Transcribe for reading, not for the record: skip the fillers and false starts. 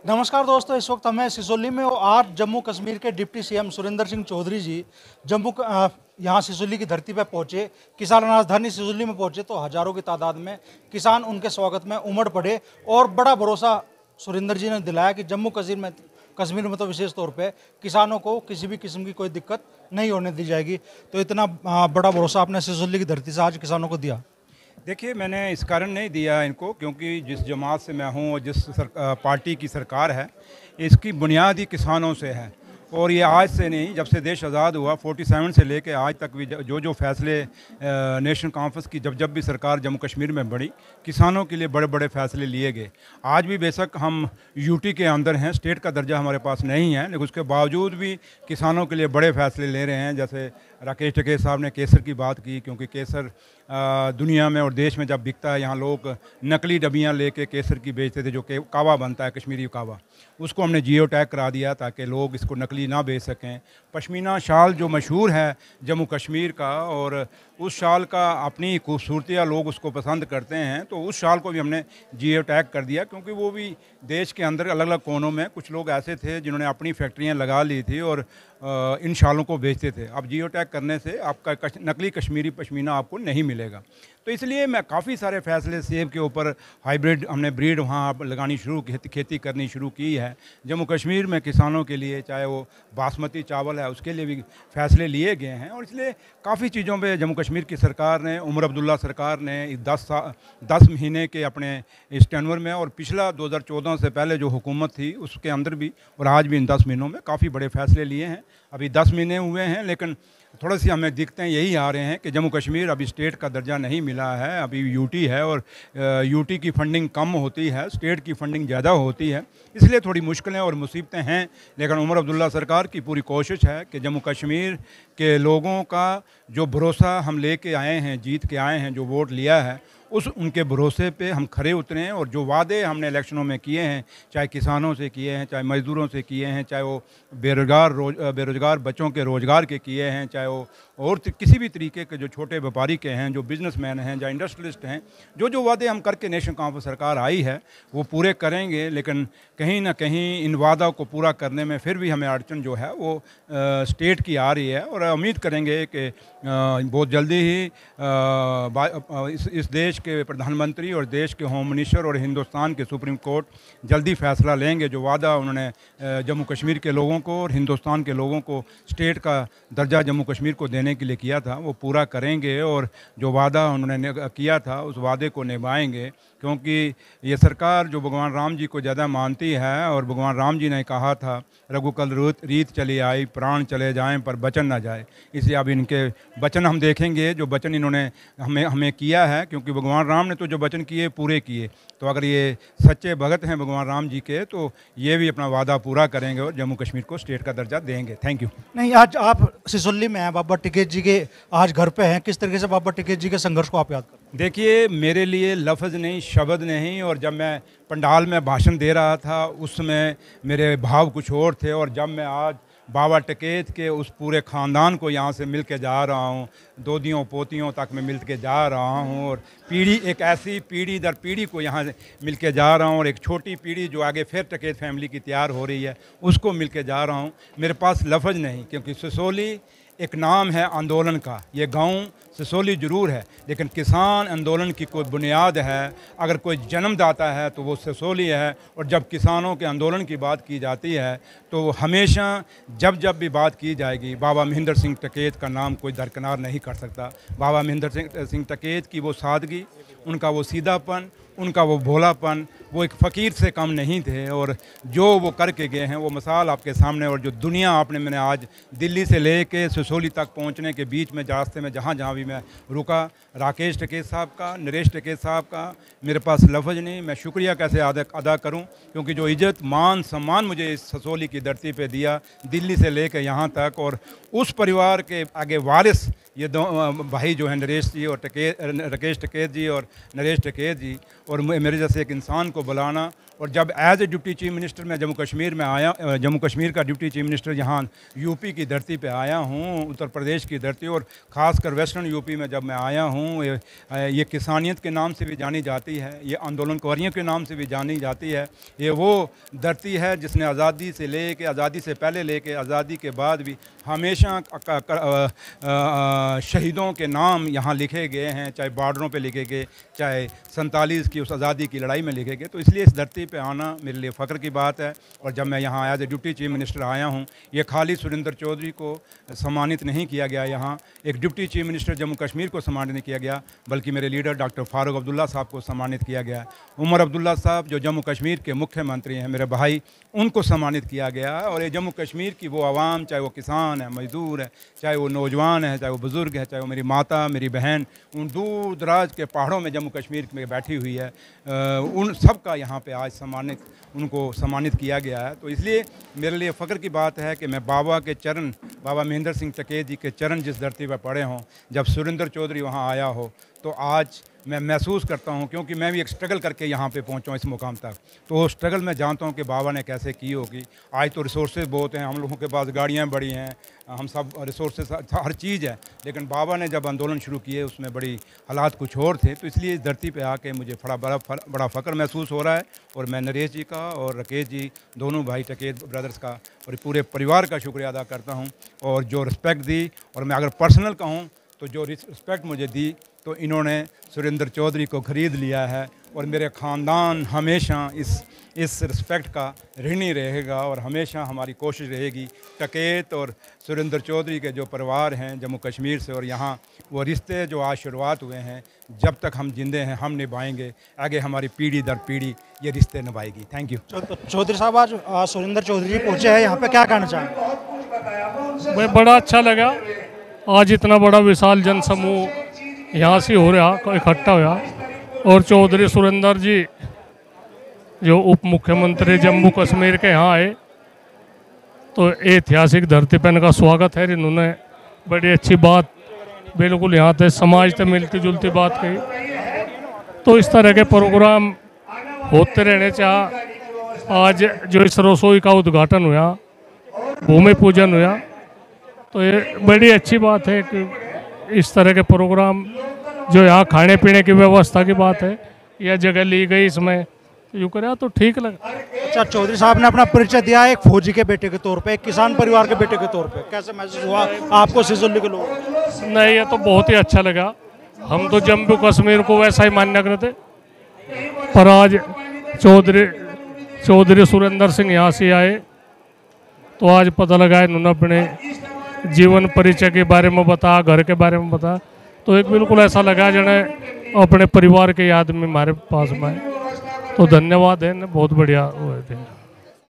नमस्कार दोस्तों, इस वक्त हमें सिसोली में और आज जम्मू कश्मीर के डिप्टी सीएम सुरेंद्र सिंह चौधरी जी यहाँ सिसोली की धरती पर पहुँचे। किसान राजधानी सिसोली में पहुँचे तो हजारों की तादाद में किसान उनके स्वागत में उमड़ पड़े और बड़ा भरोसा सुरेंद्र जी ने दिलाया कि जम्मू कश्मीर में तो विशेष तौर पे किसानों को किसी भी किस्म की कोई दिक्कत नहीं होने दी जाएगी। तो इतना बड़ा भरोसा आपने सिसोली की धरती से आज किसानों को दिया। देखिए, मैंने इस कारण नहीं दिया इनको क्योंकि जिस जमात से मैं हूँ और जिस पार्टी की सरकार है, इसकी बुनियाद ही किसानों से है। और ये आज से नहीं, जब से देश आज़ाद हुआ 47 से लेकर आज तक भी जो फैसले नेशनल कॉन्फ्रेंस की जब भी सरकार जम्मू कश्मीर में बढ़ी, किसानों के लिए बड़े बड़े फैसले लिए गए। आज भी बेशक हम यूटी के अंदर हैं, स्टेट का दर्जा हमारे पास नहीं है, लेकिन उसके बावजूद भी किसानों के लिए बड़े फैसले ले रहे हैं। जैसे राकेश टिकैत साहब ने केसर की बात की, क्योंकि केसर दुनिया में और देश में जब बिकता है, यहाँ लोग नकली डबियाँ लेके केसर की बेचते थे, जो कि कावा बनता है, कश्मीरी कावा, उसको हमने जियो टैग करा दिया ताकि लोग इसको नकली ना बेच सकें। पश्मीना शाल जो मशहूर है जम्मू कश्मीर का, और उस शाल का अपनी खूबसूरतियाँ लोग उसको पसंद करते हैं, तो उस शाल को भी हमने जियो टैग कर दिया, क्योंकि वो भी देश के अंदर अलग अलग कोनों में कुछ लोग ऐसे थे जिन्होंने अपनी फैक्ट्रियाँ लगा ली थी और इन शालों को बेचते थे। अब जियो टैग करने से आपका नकली कश्मीरी पश्मीना आपको नहीं मिलेगा। तो इसलिए मैं काफ़ी सारे फैसले, सेब के ऊपर हाइब्रिड हमने ब्रीड वहाँ लगानी खेती करनी शुरू की है। जम्मू कश्मीर में किसानों के लिए, चाहे वो बासमती चावल है, उसके लिए भी फैसले लिए गए हैं। और इसलिए काफ़ी चीज़ों पे जम्मू कश्मीर की सरकार ने, उमर अब्दुल्ला सरकार ने 10 महीने के अपने इस टेन्योर में, और पिछला 2014 से पहले जो हुकूमत थी उसके अंदर भी, और आज भी इन 10 महीनों में काफ़ी बड़े फैसले लिए हैं। अभी 10 महीने हुए हैं, लेकिन थोड़ा सी हमें दिखते हैं यही आ रहे हैं कि जम्मू कश्मीर अभी स्टेट का दर्जा नहीं मिला है, अभी यूटी है, और यूटी की फंडिंग कम होती है, स्टेट की फंडिंग ज़्यादा होती है, इसलिए थोड़ी मुश्किलें और मुसीबतें हैं। लेकिन उमर अब्दुल्ला सरकार की पूरी कोशिश है कि जम्मू कश्मीर के लोगों का जो भरोसा हम लेके आए हैं, जीत के आए हैं, जो वोट लिया है, उस उनके भरोसे पे हम खरे उतरे, और जो वादे हमने इलेक्शनों में किए हैं, चाहे किसानों से किए हैं, चाहे मज़दूरों से किए हैं, चाहे वो बेरोज़गार बच्चों के रोज़गार के किए हैं, चाहे वो और किसी भी तरीके के जो छोटे व्यापारी के हैं, जो बिजनेसमैन हैं, जो इंडस्ट्रियलिस्ट हैं, जो वादे हम करके नेशनल कॉन्फ्रेंस सरकार आई है वो पूरे करेंगे। लेकिन कहीं ना कहीं इन वादा को पूरा करने में फिर भी हमें अड़चन जो है वो स्टेट की आ रही है, और उम्मीद करेंगे कि बहुत जल्दी ही इस देश के प्रधानमंत्री और देश के होम मिनिस्टर और हिंदुस्तान के सुप्रीम कोर्ट जल्दी फैसला लेंगे। जो वादा उन्होंने जम्मू कश्मीर के लोगों को और हिंदुस्तान के लोगों को स्टेट का दर्जा जम्मू कश्मीर को देने के लिए किया था, वो पूरा करेंगे, और जो वादा उन्होंने किया था उस वादे को निभाएंगे। क्योंकि ये सरकार जो भगवान राम जी को ज़्यादा मानती है, और भगवान राम जी ने कहा था, रघुकुल रीत चली आई, प्राण चले जाएं पर बचन ना जाए। इसलिए अब इनके वचन हम देखेंगे, जो वचन इन्होंने हमें किया है, क्योंकि भगवान राम ने तो जो वचन किए पूरे किए। तो अगर ये सच्चे भगत हैं भगवान राम जी के, तो ये भी अपना वादा पूरा करेंगे और जम्मू कश्मीर को स्टेट का दर्जा देंगे। Thank you. नहीं, आज आप सिसोली में हैं, बाबा टिकैत जी के आज घर पे हैं, किस तरीके से बाबा टिकैत जी के संघर्ष को आप याद करते हैं? देखिए, मेरे लिए लफ्ज़ नहीं, शब्द नहीं, और जब मैं पंडाल में भाषण दे रहा था उस समय मेरे भाव कुछ और थे, और जब मैं आज बाबा टिकैत के उस पूरे ख़ानदान को यहाँ से मिल के जा रहा हूँ, दोदियों पोतियों तक मैं मिल के जा रहा हूँ, और एक ऐसी पीढ़ी दर पीढ़ी को यहाँ से मिल के जा रहा हूँ, और एक छोटी पीढ़ी जो आगे फिर टिकैत फैमिली की तैयार हो रही है उसको मिल के जा रहा हूँ। मेरे पास लफ्ज़ नहीं, क्योंकि सिसोली एक नाम है आंदोलन का। ये गांव सिसोली ज़रूर है, लेकिन किसान आंदोलन की कोई बुनियाद है, अगर कोई जन्मदाता है तो वो सिसोली है। और जब किसानों के आंदोलन की बात की जाती है तो हमेशा जब भी बात की जाएगी, बाबा महेंद्र सिंह टिकैत का नाम कोई दरकिनार नहीं कर सकता। बाबा महेंद्र सिंह टिकैत की वो सादगी, उनका वो सीधापन, उनका वो भोलापन, वो एक फ़कीर से कम नहीं थे, और जो वो करके गए हैं वो मिसाल आपके सामने। और जो दुनिया मैंने आज दिल्ली से लेके सिसोली तक पहुंचने के बीच में रास्ते में जहाँ भी मैं रुका, राकेश टिकैत साहब का, नरेश टिकैत साहब का, मेरे पास लफ्ज़ नहीं, मैं शुक्रिया कैसे अदा करूं, क्योंकि जो इज़्ज़त मान सम्मान मुझे इस सिसोली की धरती पे दिया, दिल्ली से लेकर यहाँ तक, और उस परिवार के आगे वारिस ये दो भाई जो हैं नरेश जी और राकेश टिकैत जी और नरेश टिकैत जी, और मेरे जैसे एक इंसान को बुलाना। और जब as a deputy chief minister मैं जम्मू कश्मीर में आया, जम्मू कश्मीर का डिप्टी चीफ मिनिस्टर यहाँ यूपी की धरती पे आया हूँ, उत्तर प्रदेश की धरती, और ख़ासकर वेस्टर्न यूपी में जब मैं आया हूँ, ये किसानियत के नाम से भी जानी जाती है, ये आंदोलनकारियों के नाम से भी जानी जाती है। ये वो धरती है जिसने आज़ादी से लेके, आज़ादी से पहले लेके आज़ादी के बाद भी हमेशा शहीदों के नाम यहाँ लिखे गए हैं, चाहे बॉर्डरों पे लिखे गए, चाहे 47 की उस आज़ादी की लड़ाई में लिखे गए। तो इसलिए इस धरती पे आना मेरे लिए फ़ख्र की बात है। और जब मैं यहाँ as a deputy chief minister आया हूँ, ये खाली सुरेंद्र चौधरी को सम्मानित नहीं किया गया, यहाँ एक deputy chief minister Jammu Kashmir को सम्मानित नहीं किया गया, बल्कि मेरे लीडर डॉक्टर फारूक अब्दुल्ला साहब को सम्मानित किया गया। उमर अब्दुल्ला साहब जो जम्मू कश्मीर के मुख्यमंत्री हैं, मेरे भाई, उनको सम्मानित किया गया। और ये जम्मू कश्मीर की वो आवाम, चाहे वो किसान है, मजदूर है, चाहे वो नौजवान है, चाहे वो बुज़ुर्ग है, चाहे वो मेरी माता, मेरी बहन, उन दूर दराज के पहाड़ों में जम्मू कश्मीर में बैठी हुई है, उन सब का यहाँ पे आज उनको सम्मानित किया गया है। तो इसलिए मेरे लिए फ़ख्र की बात है कि मैं बाबा के चरण, बाबा महेंद्र सिंह टिकैत जी के चरण जिस धरती पर पड़े हों, जब सुरेंद्र चौधरी वहाँ आया हो, तो आज मैं महसूस करता हूँ, क्योंकि मैं भी एक स्ट्रगल करके यहाँ पे पहुँचा हूँ इस मुकाम तक, तो वो स्ट्रगल मैं जानता हूँ कि बाबा ने कैसे की होगी। आज तो रिसोर्सेज बहुत हैं, हम लोगों के पास गाड़ियाँ बड़ी हैं, हम सब रिसोर्सेज, हर चीज़ है, लेकिन बाबा ने जब आंदोलन शुरू किए उसमें बड़ी हालात कुछ और थे। तो इसलिए इस धरती पे आके मुझे बड़ा फ़ख्र महसूस हो रहा है। और मैं नरेश जी का और राकेश जी, दोनों भाई टिकैत ब्रदर्स का और पूरे परिवार का शुक्रिया अदा करता हूँ। और जो रिस्पेक्ट दी, और मैं अगर पर्सनल कहूँ तो जो रिस्पेक्ट मुझे दी, तो इन्होंने सुरेंद्र चौधरी को ख़रीद लिया है, और मेरे ख़ानदान हमेशा इस रिस्पेक्ट का ऋणी रहेगा। और हमेशा हमारी कोशिश रहेगी टिकैत और सुरेंद्र चौधरी के जो परिवार हैं जम्मू कश्मीर से, और यहाँ वो रिश्ते जो आज शुरुआत हुए हैं, जब तक हम जिंदे हैं हम निभाएंगे, आगे हमारी पीढ़ी दर पीढ़ी ये रिश्ते निभाएगी। Thank you. चौधरी साहब, आज सुरेंद्र चौधरी जी पहुँचे हैं यहाँ पे, क्या कहना चाहेंगे? मैं बड़ा अच्छा लगा, आज इतना बड़ा विशाल जनसमूह यहाँ से हो रहा, इकट्ठा हुआ, और चौधरी सुरेंद्र जी जो उप मुख्यमंत्री जम्मू कश्मीर के यहाँ आए, तो ऐतिहासिक धरती पर इनका स्वागत है। इन्होंने बड़ी अच्छी बात, बिल्कुल यहाँ से समाज से मिलती जुलती बात कही। तो इस तरह के प्रोग्राम होते रहने चाह। आज जो इस रसोई का उद्घाटन हुआ, भूमि पूजन हुआ, तो ये बड़ी अच्छी बात है कि इस तरह के प्रोग्राम जो यहाँ खाने पीने की व्यवस्था की बात है, यह जगह ली गई, इसमें यूँ करा तो ठीक लगा। अच्छा, चौधरी साहब ने अपना परिचय दिया एक फौजी के बेटे के तौर पे, एक किसान परिवार के बेटे के तौर पे, कैसे महसूस हुआ आपको सिसोली के लोग? नहीं, ये तो बहुत ही अच्छा लगा। हम तो जम्मू कश्मीर को वैसा ही मान्य करते, पर आज चौधरी सुरेंद्र सिंह यहाँ से आए, तो आज पता लगा इन्होंने अपने जीवन परिचय के बारे में बता, घर के बारे में बता, तो एक बिल्कुल ऐसा लगा जने अपने परिवार के याद में हमारे पास में आए। तो धन्यवाद है, बहुत बढ़िया हुए थे।